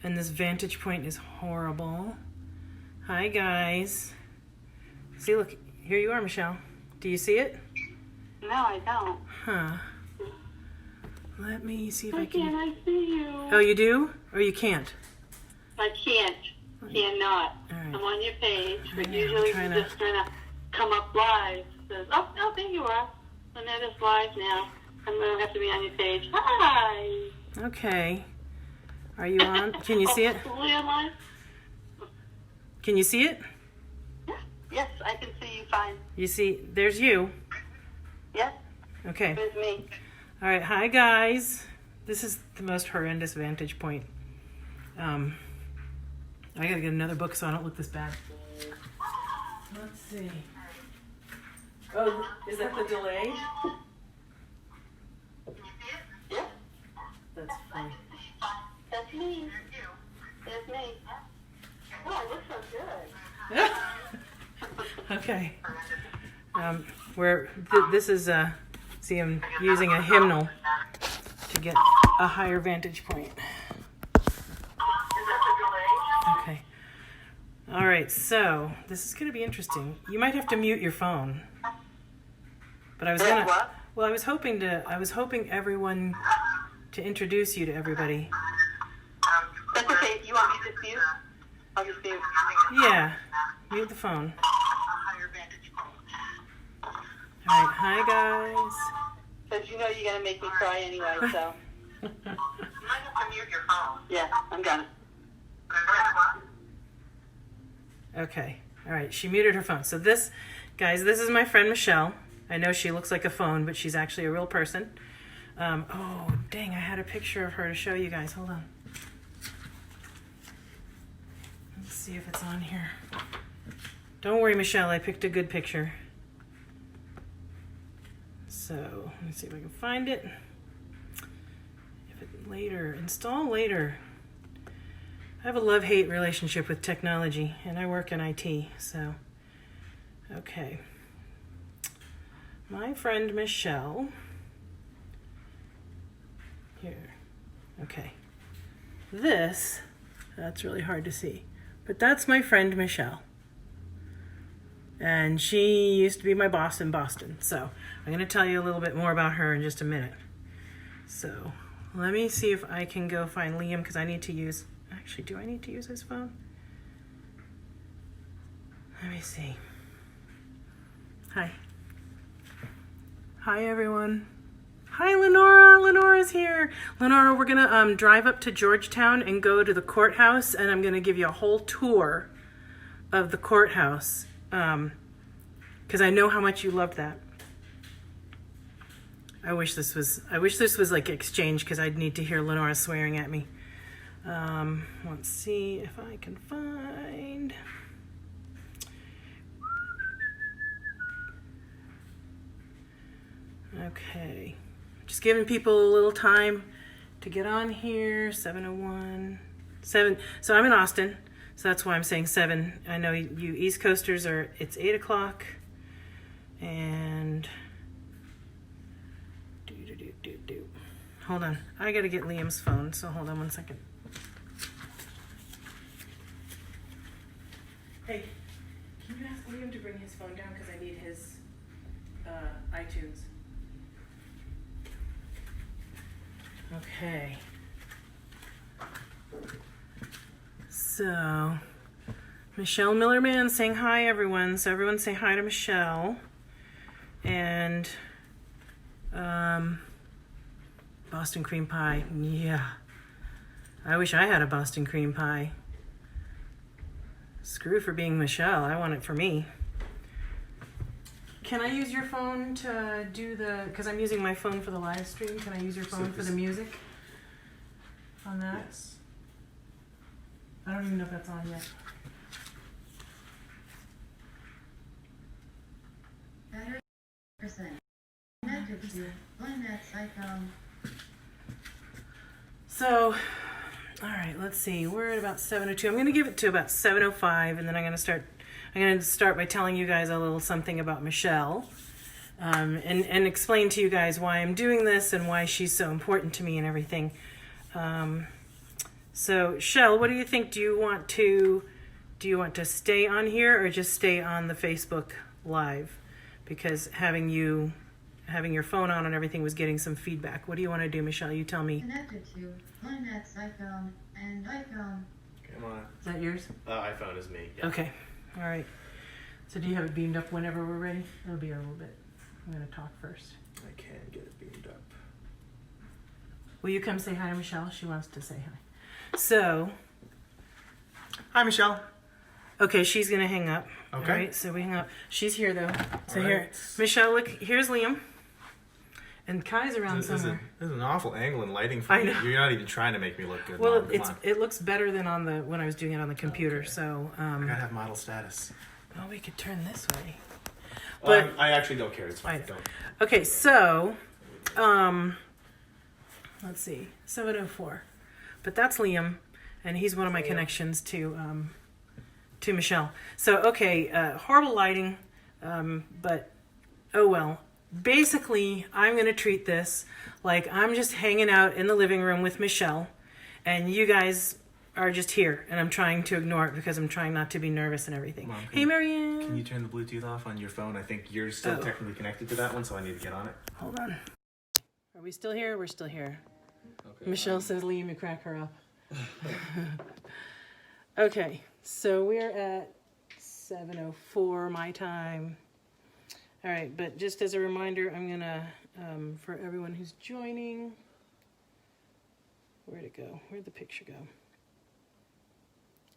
And this vantage point is horrible. Hi, guys. See, look, here you are, Michelle. Do you see it? No, I don't. Huh. Let me see if Why I can. can't I see you? Oh, you do? Or you can't? I can't. Cannot. All right. I'm on your page, but I know, usually I'm trying you to- just kind of come up live. It says, oh, there you are. Lynette is live now. I'm going to have to be on your page. Hi. Okay. Are you on? Can you see it? Oh, we are live? Can you see it? Yes, I can see you fine. You see, there's you. Yes, Okay. there's me. All right. Hi, guys. This is the most horrendous vantage point. I gotta get another book so I don't look this bad. Let's see. Oh, is that the delay? Yeah, That's funny. that's me. There's me. Oh, I look so good. Okay. This is see, I'm using a hymnal to get a higher vantage point. Okay. All right. So this is going to be interesting. You might have to mute your phone. But I was gonna. What? Well, I was hoping everyone to introduce you to everybody. That's okay. You want me to mute? I'll just mute. Yeah. Mute the phone. All right. Hi, guys. Because you know you're going to make me cry anyway, so. You might have to mute your phone. Yeah, I'm gonna. Okay. All right. She muted her phone. So this, guys, this is my friend Michelle. I know she looks like a phone, but she's actually a real person. Oh, dang. I had a picture of her to show you guys. Hold on. Let's see if it's on here. Don't worry, Michelle. I picked a good picture. So let me see if I can find it. If it later, install later. I have a love-hate relationship with technology, and I work in IT, so, okay. My friend Michelle, here, okay. That's really hard to see, but that's my friend Michelle. And she used to be my boss in Boston, so I'm gonna tell you a little bit more about her in just a minute. So, let me see if I can go find Liam, because I need to use, actually, do I need to use his phone? Let me see. Hi. Hi, everyone. Hi, Lenora. Lenora's here. Lenora, we're gonna drive up to Georgetown and go to the courthouse, and I'm gonna give you a whole tour of the courthouse, because I know how much you loved that. I wish this was like exchange, because I'd need to hear Lenora swearing at me. Let's see if I can find. Okay, just giving people a little time to get on here. 7:01, 7. So I'm in Austin, so that's why I'm saying 7. I know you East Coasters it's 8 o'clock, and hold on, I gotta get Liam's phone, so hold on one second. Hey, can you ask Liam to bring his phone down, because I need his iTunes. Okay. So, Michelle Millerman saying hi, everyone. So everyone say hi to Michelle. And Boston cream pie. Yeah. I wish I had a Boston cream pie. Screw for being Michelle. I want it for me. Can I use your phone to do because I'm using my phone for the live stream. Can I use your phone for the music on that? I don't even know if that's on yet. So, all right, let's see. We're at about 7:02. I'm going to give it to about 7:05, and then I'm going to start by telling you guys a little something about Michelle, and explain to you guys why I'm doing this and why she's so important to me and everything. So, Shell, what do you think? Do you want to stay on here or just stay on the Facebook Live? Because having your phone on and everything was getting some feedback. What do you want to do, Michelle? You tell me. Connected to Lynette's iPhone and iPhone. Come on. Is that yours? iPhone is me. Yeah. Okay. All right. So do you have it beamed up whenever we're ready? It'll be a little bit. I'm going to talk first. I can get it beamed up. Will you come say hi to Michelle? She wants to say hi. So, Hi, Michelle. okay, she's going to hang up. Okay. All right, so we hang up. She's here, though. So All here. right. Michelle, look. Here's Liam. And Kai's around This is somewhere. an awful angle and lighting for I me. know. You're not even trying to make me look good. Well, Mom. Come on. it looks better than when I was doing it on the computer. Okay. So, I gotta have model status. well, we could turn this way. Well, But- I actually don't care. It's fine. I- Don't. Okay, so, let's see, 704. But that's Liam, and he's one of my connections to Michelle. So, okay, horrible lighting, but oh well. Basically, I'm going to treat this like I'm just hanging out in the living room with Michelle, and you guys are just here, and I'm trying to ignore it because I'm trying not to be nervous and everything. Mom, Hey, Marianne. Can you turn the Bluetooth off on your phone? I think you're still Oh. technically connected to that one, so I need to get on it. Hold on. Are we still here? We're still here. Okay. Michelle says, Liam, you crack her up. Okay, so we're at 7:04 my time. All right, but just as a reminder, I'm gonna, for everyone who's joining, where'd it go? Where'd the picture go?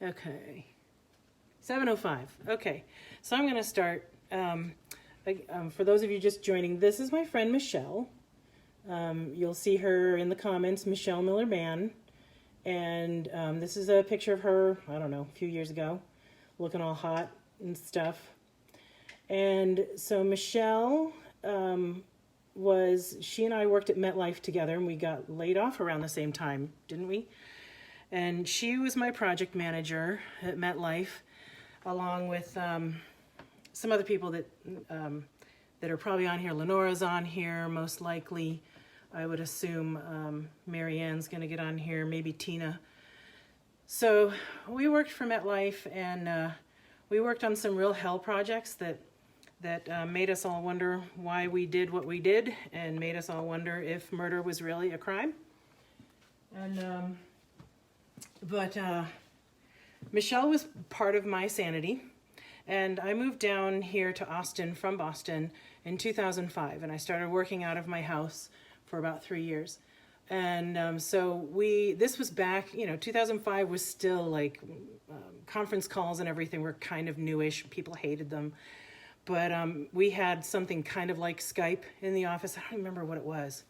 Okay, 7:05. Okay, so I'm gonna start. For those of you just joining, this is my friend Michelle. You'll see her in the comments, Michelle Miller Mann. And this is a picture of her, I don't know, a few years ago, looking all hot and stuff. And so Michelle she and I worked at MetLife together, and we got laid off around the same time, didn't we? And she was my project manager at MetLife, along with some other people that are probably on here. Lenora's on here, most likely. I would assume Marianne's going to get on here, maybe Tina. So we worked for MetLife, and we worked on some real hell projects that made us all wonder why we did what we did, and made us all wonder if murder was really a crime. And but Michelle was part of my sanity, and I moved down here to Austin from Boston in 2005, and I started working out of my house for about 3 years. And so this was back, 2005 was still like conference calls and everything were kind of newish. People hated them. But we had something kind of like Skype in the office. I don't remember what it was.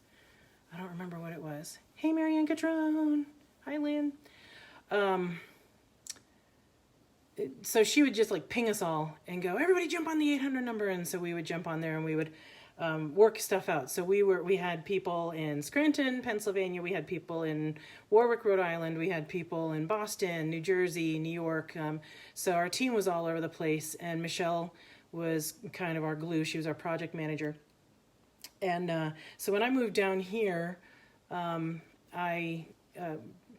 Hey, Marianne Catron. Hi, Lynn. So she would just like ping us all and go, everybody jump on the 800 number. And so we would jump on there and we would work stuff out. So we had people in Scranton, Pennsylvania. We had people in Warwick, Rhode Island. We had people in Boston, New Jersey, New York. So our team was all over the place. And Michelle was kind of our glue. She was our project manager. And so when I moved down here, I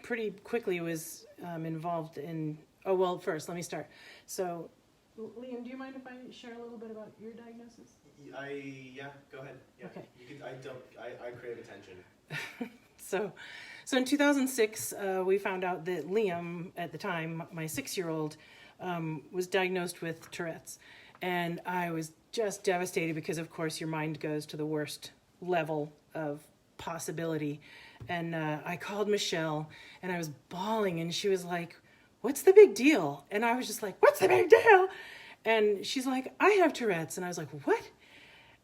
pretty quickly was involved in... Oh, well, first, let me start. So, Liam, do you mind if I share a little bit about your diagnosis? Yeah, go ahead. Yeah. Okay. You can, I crave attention. So in 2006, we found out that Liam, at the time, my 6-year-old, was diagnosed with Tourette's. And I was just devastated because, of course, your mind goes to the worst level of possibility. And I called Michelle, and I was bawling, and she was like, what's the big deal? And I was just like, what's the big deal? And she's like, I have Tourette's. And I was like, what?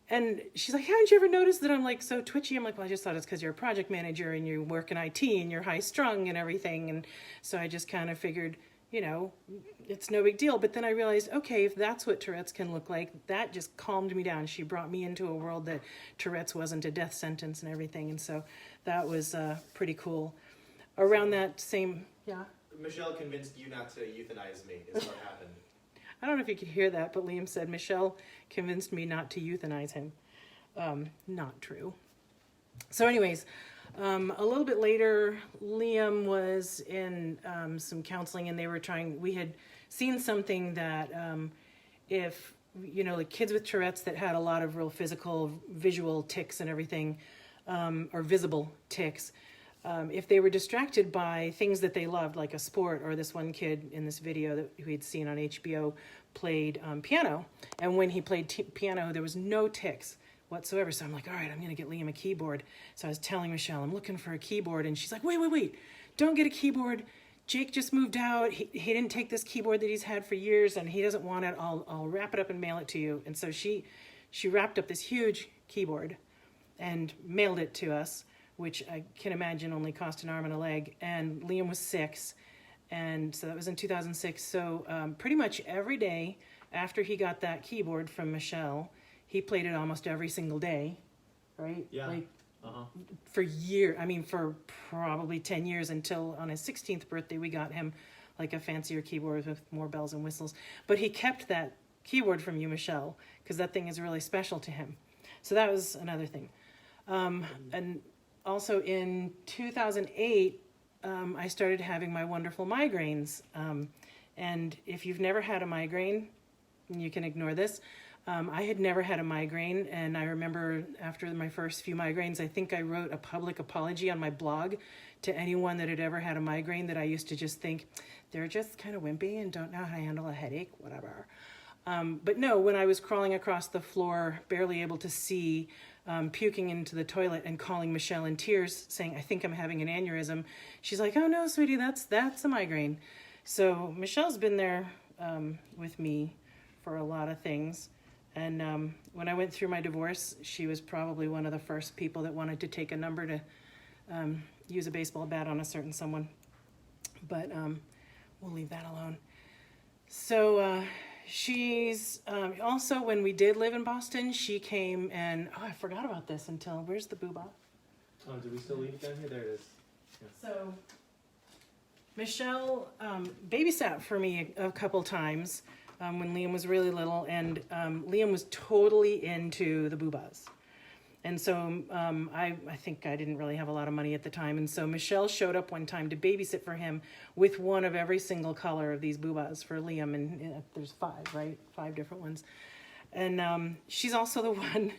And she's like, haven't you ever noticed that I'm like so twitchy? I'm like, well, I just thought it's because you're a project manager and you work in IT and you're high strung and everything. And so I just kind of figured, it's no big deal. But then I realized, okay, if that's what Tourette's can look like, that just calmed me down. She brought me into a world that Tourette's wasn't a death sentence and everything. And so that was pretty cool. Around that same, yeah. Michelle convinced you not to euthanize me, is what happened. I don't know if you could hear that, but Liam said, Michelle convinced me not to euthanize him. Not true. So anyways, A little bit later, Liam was in some counseling, and we had seen something that if, like kids with Tourette's that had a lot of real physical, visual tics and everything, or visible tics, if they were distracted by things that they loved, like a sport, or this one kid in this video that we'd seen on HBO played piano, and when he played piano, there was no tics whatsoever. So I'm like, all right, I'm going to get Liam a keyboard. So I was telling Michelle, I'm looking for a keyboard, and she's like, wait, don't get a keyboard. Jake just moved out. He didn't take this keyboard that he's had for years, and he doesn't want it. I'll wrap it up and mail it to you. And so she wrapped up this huge keyboard and mailed it to us, which I can imagine only cost an arm and a leg. And Liam was 6, and so that was in 2006. So pretty much every day after he got that keyboard from Michelle, he played it almost every single day, right? Yeah. Like, for years, for probably 10 years, until on his 16th birthday we got him like a fancier keyboard with more bells and whistles. But he kept that keyboard from you, Michelle, because that thing is really special to him. So that was another thing. And also in 2008, I started having my wonderful migraines. And if you've never had a migraine, you can ignore this. I had never had a migraine, and I remember after my first few migraines, I think I wrote a public apology on my blog to anyone that had ever had a migraine, that I used to just think, they're just kind of wimpy and don't know how to handle a headache, whatever. But no, when I was crawling across the floor, barely able to see, puking into the toilet and calling Michelle in tears, saying, I think I'm having an aneurysm, she's like, oh no, sweetie, that's a migraine. So Michelle's been there with me for a lot of things. And when I went through my divorce, she was probably one of the first people that wanted to take a number to use a baseball bat on a certain someone. But we'll leave that alone. So she's also, when we did live in Boston, she came and, I forgot about this until, where's the booba? Oh, did we still leave it down here? There it is. Yeah. So Michelle babysat for me a couple times. When Liam was really little, and Liam was totally into the boobas. And so I think I didn't really have a lot of money at the time, and so Michelle showed up one time to babysit for him with one of every single color of these boobas for Liam, and there's 5, right? 5 different ones. And she's also the one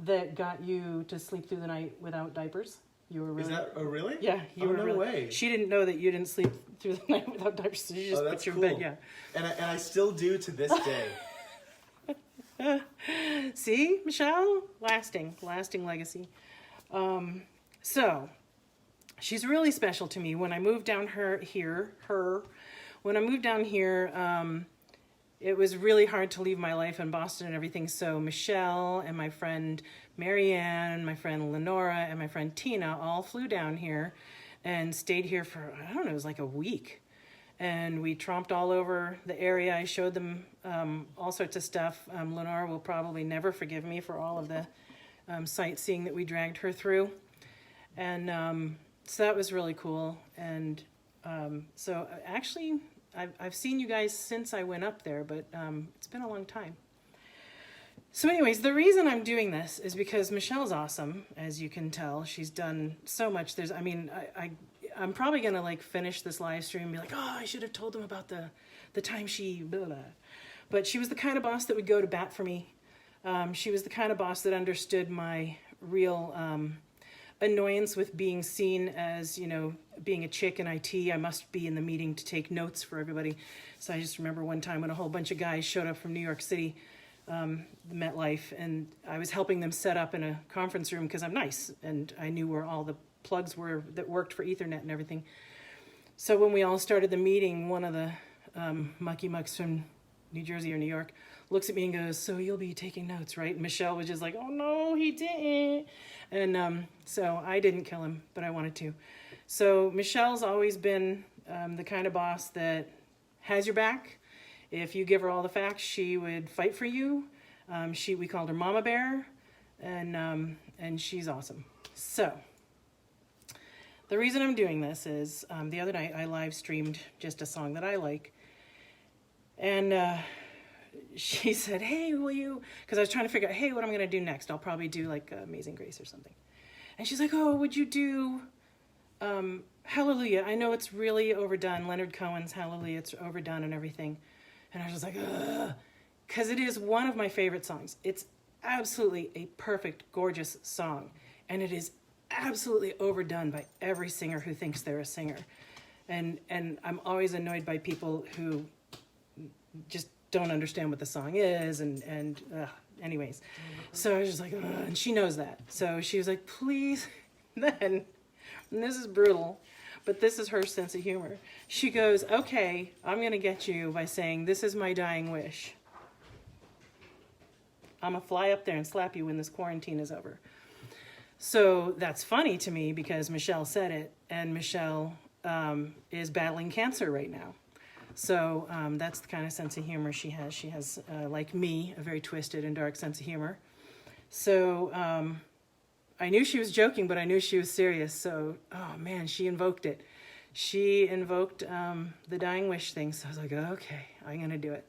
that got you to sleep through the night without diapers. You were really... Is that... Oh, really? Yeah. You were no really, way. She didn't know that you didn't sleep through the night without diapers, so she just that's put you cool. in bed, yeah. And I still do to this day. See, Michelle? Lasting legacy. So, she's really special to me. When I moved down here, it was really hard to leave my life in Boston and everything. So Michelle and my friend Marianne, my friend Lenora, and my friend Tina all flew down here and stayed here for, I don't know, it was like a week. And we tromped all over the area. I showed them all sorts of stuff. Lenora will probably never forgive me for all of the sightseeing that we dragged her through. And so that was really cool. And so actually, I've seen you guys since I went up there, but it's been a long time. So anyways, the reason I'm doing this is because Michelle's awesome, as you can tell. She's done so much. I'm probably going to finish this live stream and be like, oh, I should have told them about the time she blah, blah. But she was the kind of boss that would go to bat for me. She was the kind of boss that understood my real annoyance with being seen as, being a chick in IT. I must be in the meeting to take notes for everybody. So I just remember one time when a whole bunch of guys showed up from New York City, MetLife, and I was helping them set up in a conference room because I'm nice and I knew where all the plugs were that worked for Ethernet and everything. So when we all started the meeting, one of the mucky mucks from New Jersey or New York looks at me and goes, so you'll be taking notes, right? And Michelle was just like, oh no, he didn't. And so I didn't kill him, but I wanted to. So Michelle's always been the kind of boss that has your back. If you give her all the facts, she would fight for you. We called her Mama Bear, and she's awesome. So the reason I'm doing this is the other night I live streamed just a song that I like, and she said, hey, will you, because I was trying to figure out, hey, what I'm going to do next. I'll probably do like Amazing Grace or something. And she's like, oh, would you do Hallelujah? I know it's really overdone. Leonard Cohen's Hallelujah, it's overdone and everything. And I was just like, ugh. Because it is one of my favorite songs. It's absolutely a perfect, gorgeous song. And it is absolutely overdone by every singer who thinks they're a singer. And I'm always annoyed by people who just don't understand what the song is. And anyways. So I was just like, ugh. And she knows that. So she was like, please. Then, and this is brutal, but this is her sense of humor. She goes, okay, I'm going to get you by saying, this is my dying wish. I'm going to fly up there and slap you when this quarantine is over. So that's funny to me because Michelle said it, and Michelle is battling cancer right now. So that's the kind of sense of humor she has. She has, like me, a very twisted and dark sense of humor. So I knew she was joking, but I knew she was serious. So, oh man, she invoked it. She invoked the dying wish thing. So I was like, okay, I'm going to do it.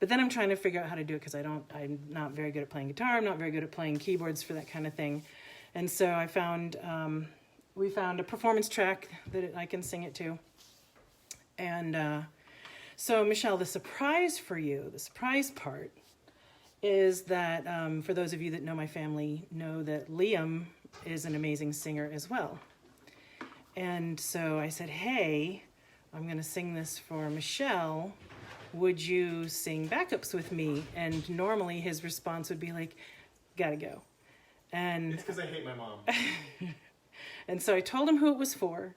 But then I'm trying to figure out how to do it because I'm not very good at playing guitar. I'm not very good at playing keyboards for that kind of thing. And so we found a performance track that I can sing it to. And so Michelle, the surprise for you, the surprise part is that for those of you that know my family know that Liam is an amazing singer as well. And so I said, hey, I'm going to sing this for Michelle. Would you sing backups with me? And normally his response would be like, gotta go. And It's because I hate my mom. and so I told him who it was for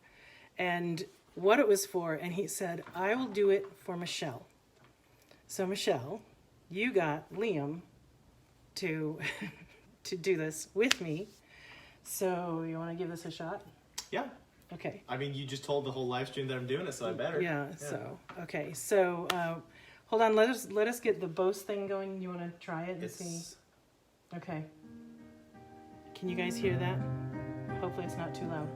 and what it was for. And he said, I will do it for Michelle. So Michelle, you got Liam to do this with me. So you want to give this a shot? Yeah. Okay. I mean, you just told the whole live stream that I'm doing it, so I better. Yeah. So okay. So hold on. Let us get the Bose thing going. You want to try it and see? Okay. Can you guys hear that? Hopefully it's not too loud.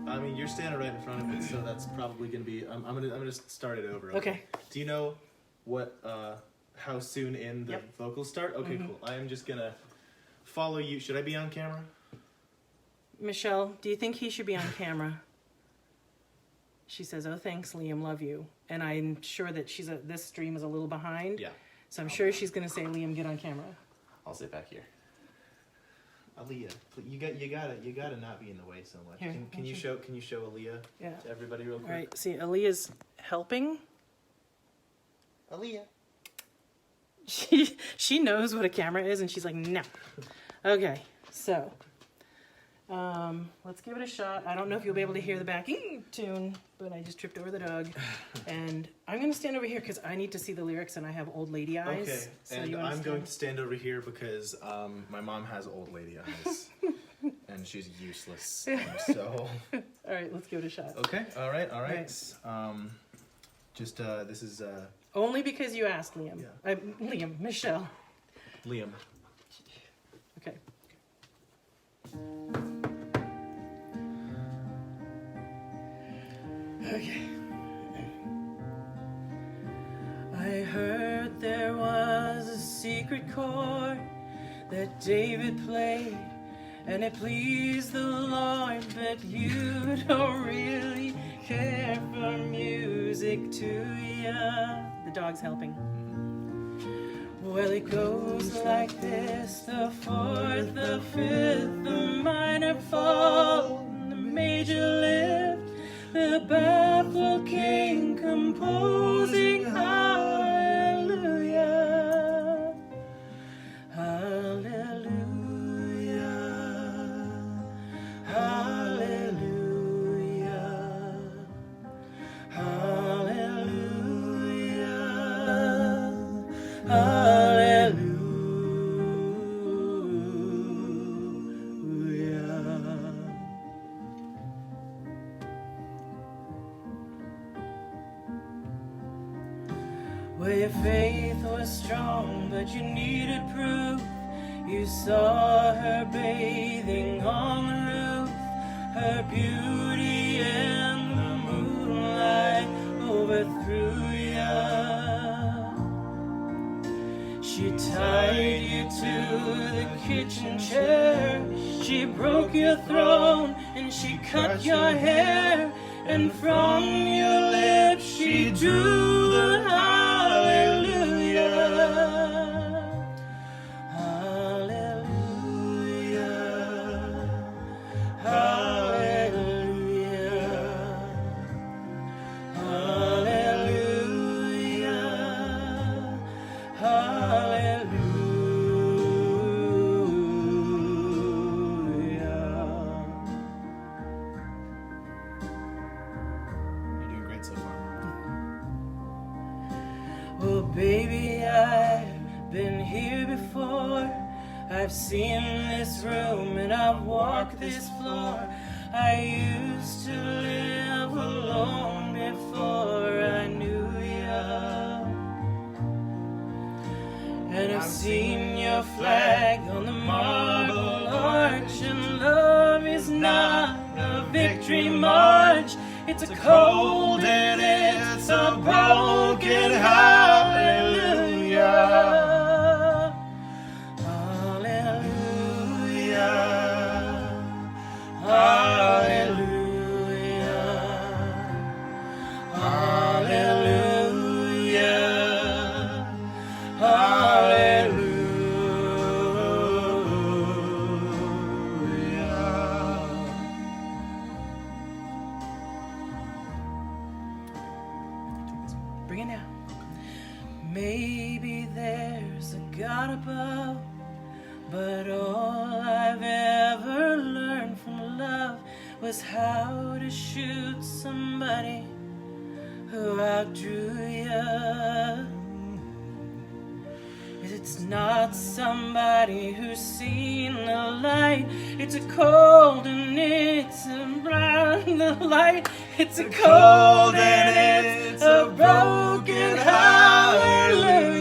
I mean, you're standing right in front of it, so that's probably gonna be. I'm gonna start it over. Okay. Do you know what? How soon in the Yep. vocals start? Okay, cool. I am just gonna follow you. Should I be on camera? Michelle, do you think he should be on camera? She says, oh, thanks, Liam, love you. And I'm sure that this stream is a little behind. Yeah. So I'm sure she's going to say, Liam, get on camera. I'll sit back here. Aaliyah, you gotta not be in the way so much. Here, Can you show Aaliyah Yeah. to everybody real quick? All right, see, Aaliyah's helping. Aaliyah. She knows what a camera is, and she's like, no. Okay, so let's give it a shot. I don't know if you'll be able to hear the backing tune, but I just tripped over the dog. And I'm going to stand over here because I need to see the lyrics, and I have old lady eyes. Okay, So and you I'm going to stand over here because my mom has old lady eyes, and she's useless. So. All right, let's give it a shot. Okay. All right. This is Only because you asked, Liam. Yeah. Liam, Michelle. Liam. Okay. Okay. I heard there was a secret chord that David played, and it pleased the Lord, but you don't really care for music, do ya? The dog's helping. Well, it goes like this: the fourth, the fifth, the minor fall, the major lift, the baffled king composing hallelujah, hallelujah, hallelujah, hallelujah, hallelujah. Well, your faith was strong, but you needed proof. You saw her bathing on the roof, her beauty and the moonlight overthrew ya. She tied you to the kitchen chair. She broke your throne and she cut your hair. And from your lips she drew the hallelujah. Hallelujah. Hallelujah. Hallelujah. Hallelujah. You're doing great so far. Well, baby, I've been here before. I've seen this room and I've walked this floor. I used to live alone before I knew ya. And I've seen your flag on the marble arch. And love is not a victory march. It's a cold and it's a broken hallelujah. Hallelujah. Hallelujah. Hallelujah. Hallelujah. Bring it now. Maybe there's a God above, but all I've ever learned from love was how to shoot somebody who outdrew ya. It's not somebody who's seen the light. It's a cold and it's a brown the light. It's a cold and it's a broken hallelujah.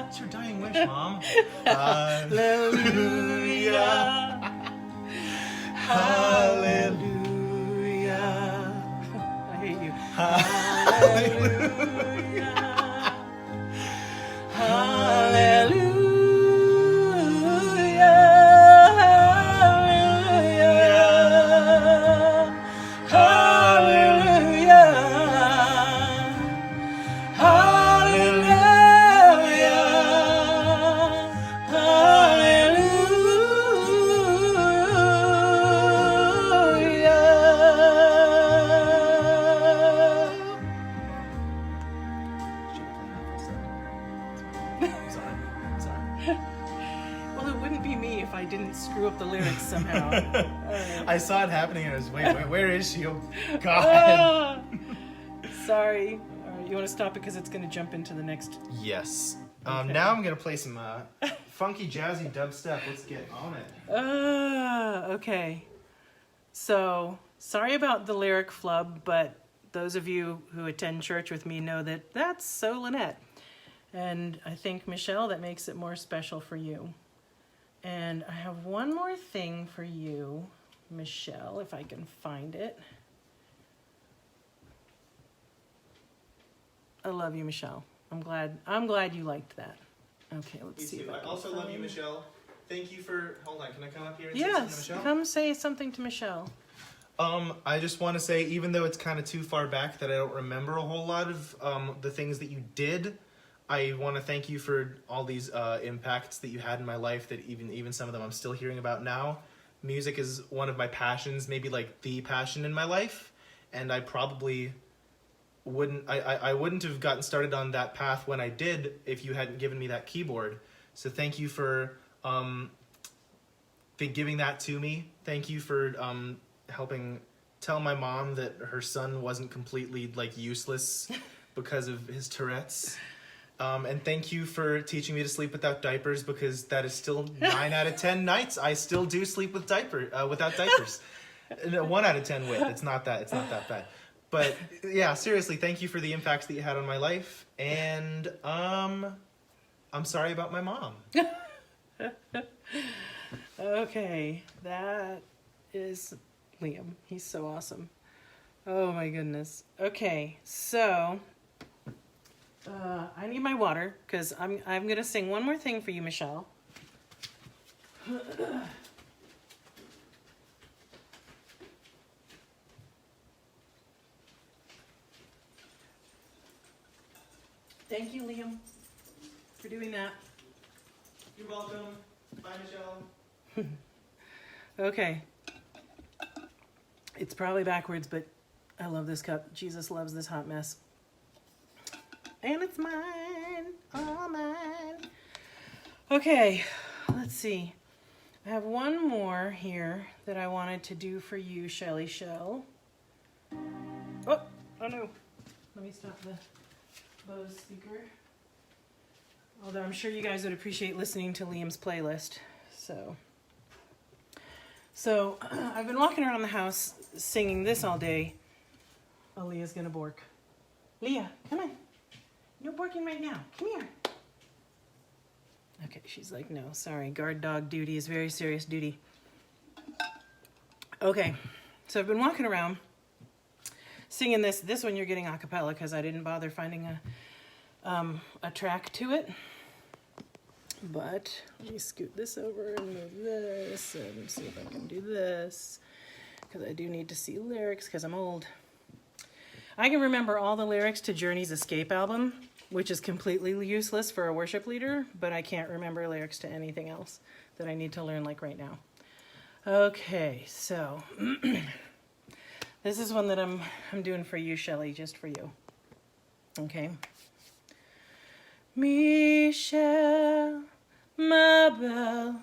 It's your dying wish, Mom. Hallelujah. Hallelujah. I hate you. Hallelujah. Hallelujah. Hallelujah. Hallelujah. Well, it wouldn't be me if I didn't screw up the lyrics somehow. I saw it happening and I was, wait, where is she? Oh, God. Ah, sorry. All right, you want to stop it because it's going to jump into the next. Yes. Okay. Now I'm going to play some funky, jazzy dubstep. Let's get on it. Okay. So, sorry about the lyric flub, but those of you who attend church with me know that that's so Lynette. And I think, Michelle, that makes it more special for you. And I have one more thing for you, Michelle, if I can find it. I love you, Michelle. I'm glad you liked that. Okay, let's see. If I I can also love you, find- Michelle. Thank you for... Hold on, can I come up here and say Yes, something to Michelle? come say something to Michelle. I just want to say, even though it's kind of too far back that I don't remember a whole lot of the things that you did, I want to thank you for all these impacts that you had in my life, that even some of them I'm still hearing about now. Music is one of my passions, maybe like the passion in my life, and I probably wouldn't have gotten started on that path when I did if you hadn't given me that keyboard. So thank you for giving that to me. Thank you for helping tell my mom that her son wasn't completely useless because of his Tourette's. And thank you for teaching me to sleep without diapers, because that is still 9 out of 10 nights I still do sleep without diapers. 1 out of 10 with. It's not that bad. But yeah, seriously, thank you for the impacts that you had on my life, and I'm sorry about my mom. Okay, that is Liam. He's so awesome. Oh my goodness. Okay, so I need my water because I'm gonna sing one more thing for you, Michelle. Thank you, Liam, for doing that. You're welcome. Bye, Michelle. Okay. It's probably backwards, but I love this cup. Jesus loves this hot mess. And it's mine, all mine. Okay, let's see. I have one more here that I wanted to do for you, Shelly Shell. Oh no. Let me stop the Bose speaker. Although I'm sure you guys would appreciate listening to Liam's playlist. So I've been walking around the house singing this all day. Oh, Leah's gonna bork. Leah, come on. No borking right now. Come here. Okay, she's like, no, sorry. Guard dog duty is very serious duty. Okay, so I've been walking around singing this. This one you're getting a cappella because I didn't bother finding a track to it. But let me scoot this over and move this and see if I can do this because I do need to see lyrics because I'm old. I can remember all the lyrics to Journey's Escape album, which is completely useless for a worship leader, but I can't remember lyrics to anything else that I need to learn like right now. Okay, so this is one that I'm doing for you, Shelly, just for you. Okay. Michelle, ma belle,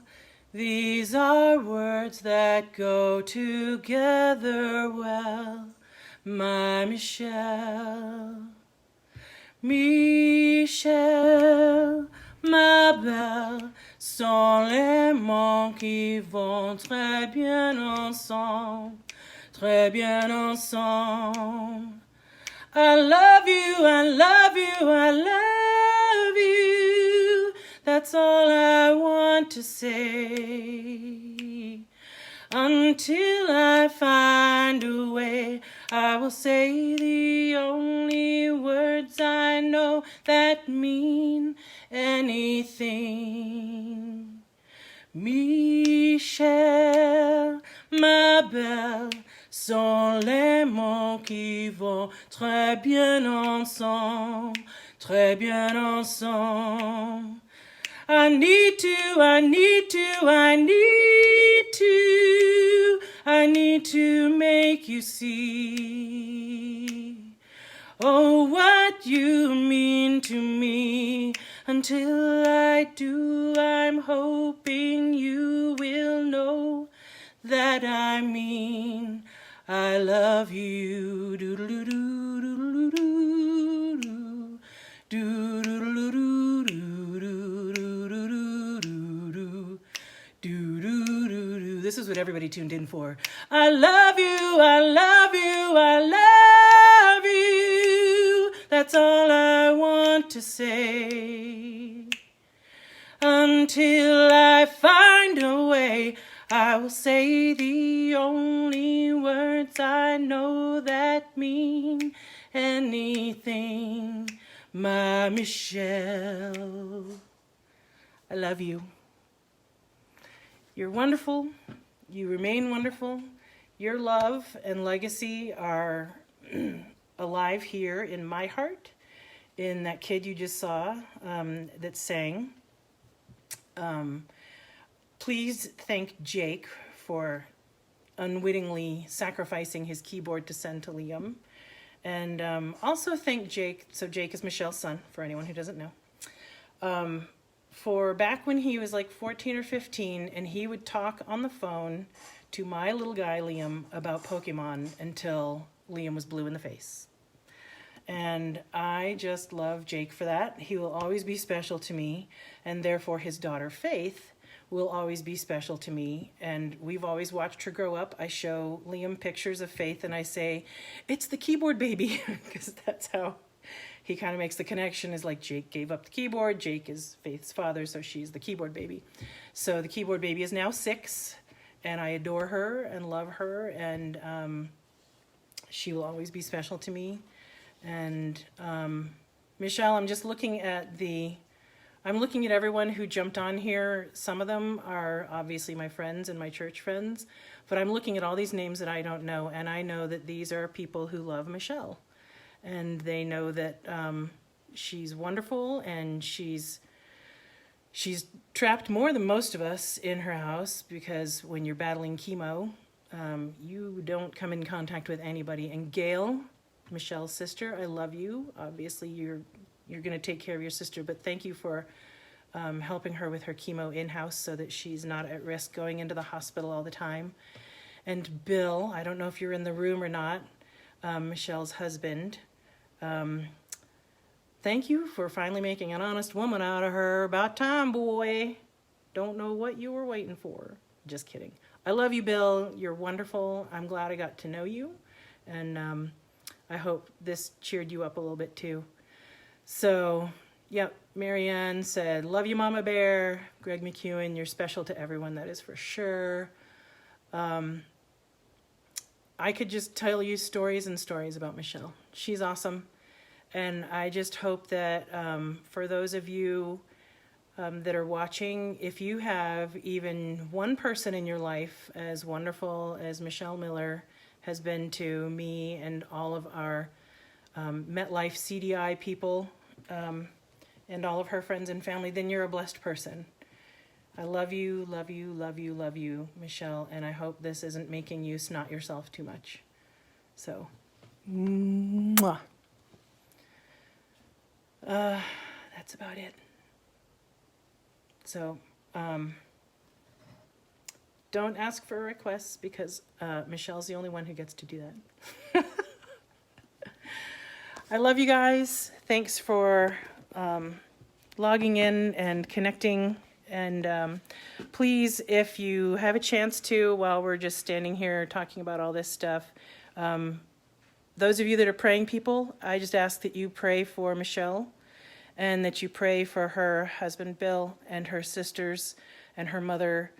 these are words that go together well. My Michelle, Michelle, ma belle, sont les mots qui vont très bien ensemble, très bien ensemble. I love you, I love you, I love you. That's all I want to say. Until I find a way, I will say the only words I know that mean anything. Michelle, ma belle, sont les mots qui vont très bien ensemble, très bien ensemble. I need to make you see, oh, what you mean to me. Until I do, I'm hoping you will know that I mean I love you. Do-do-do-do-do-do-do-do. Do-do-do-do-do-do-do-do-do. Do-do-do-do. This is what everybody tuned in for. I love you, I love you, I love you. That's all I want to say. Until I find a way, I will say the only words I know that mean anything. My Michelle, I love you. You're wonderful. You remain wonderful. Your love and legacy are alive here in my heart, in that kid you just saw that sang. Please thank Jake for unwittingly sacrificing his keyboard to send to Liam. And also thank Jake, so Jake is Michelle's son, for anyone who doesn't know, for back when he was like 14 or 15, and he would talk on the phone to my little guy, Liam, about Pokemon until Liam was blue in the face. And I just love Jake for that. He will always be special to me, and therefore his daughter, Faith, will always be special to me. And we've always watched her grow up. I show Liam pictures of Faith, and I say, it's the keyboard baby, because that's how he kind of makes the connection, is like Jake gave up the keyboard. Jake is Faith's father, so she's the keyboard baby. So the keyboard baby is now 6, and I adore her and love her, and she will always be special to me. And Michelle, I'm just looking at I'm looking at everyone who jumped on here. Some of them are obviously my friends and my church friends, but I'm looking at all these names that I don't know, and I know that these are people who love Michelle, and they know that she's wonderful, and she's trapped more than most of us in her house, because when you're battling chemo, you don't come in contact with anybody. And Gail, Michelle's sister, I love you. Obviously, you're going to take care of your sister, but thank you for helping her with her chemo in-house so that she's not at risk going into the hospital all the time. And Bill, I don't know if you're in the room or not, Michelle's husband, thank you for finally making an honest woman out of her. About time, boy. Don't know what you were waiting for. Just kidding. I love you, Bill. You're wonderful. I'm glad I got to know you. And I hope this cheered you up a little bit too. So, yep, Marianne said, love you, Mama Bear. Greg McEwen, you're special to everyone, that is for sure. I could just tell you stories and stories about Michelle. She's awesome. And I just hope that for those of you that are watching, if you have even one person in your life as wonderful as Michelle Miller has been to me and all of our MetLife CDI people and all of her friends and family, then you're a blessed person. I love you, love you, love you, love you, Michelle, and I hope this isn't making you snot yourself too much. So, mwah. That's about it. So, don't ask for requests because Michelle's the only one who gets to do that. I love you guys. Thanks for logging in and connecting. And please, if you have a chance to, while we're just standing here talking about all this stuff, those of you that are praying people, I just ask that you pray for Michelle and that you pray for her husband, Bill, and her sisters and her mother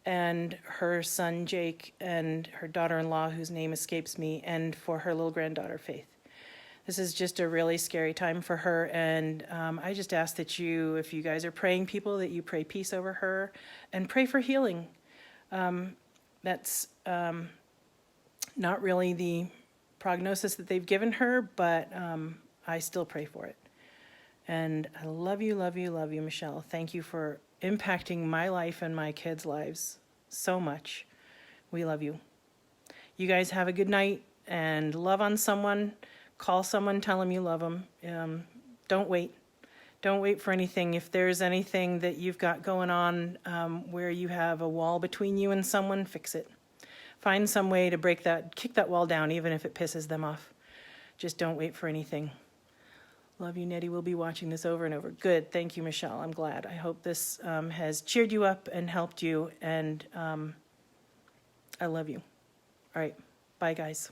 and her son, Jake, and her daughter-in-law, whose name escapes me, and for her little granddaughter, Faith. This is just a really scary time for her, and I just ask that you, if you guys are praying people, that you pray peace over her and pray for healing. That's not really the prognosis that they've given her, but I still pray for it. And I love you, love you, love you, Michelle. Thank you for impacting my life and my kids' lives so much. We love you. You guys have a good night and love on someone. Call someone, tell them you love them. Don't wait. Don't wait for anything. If there's anything that you've got going on where you have a wall between you and someone, fix it. Find some way to break that, kick that wall down, even if it pisses them off. Just don't wait for anything. Love you, Nettie. We'll be watching this over and over. Good. Thank you, Michelle. I'm glad. I hope this has cheered you up and helped you. And I love you. All right. Bye, guys.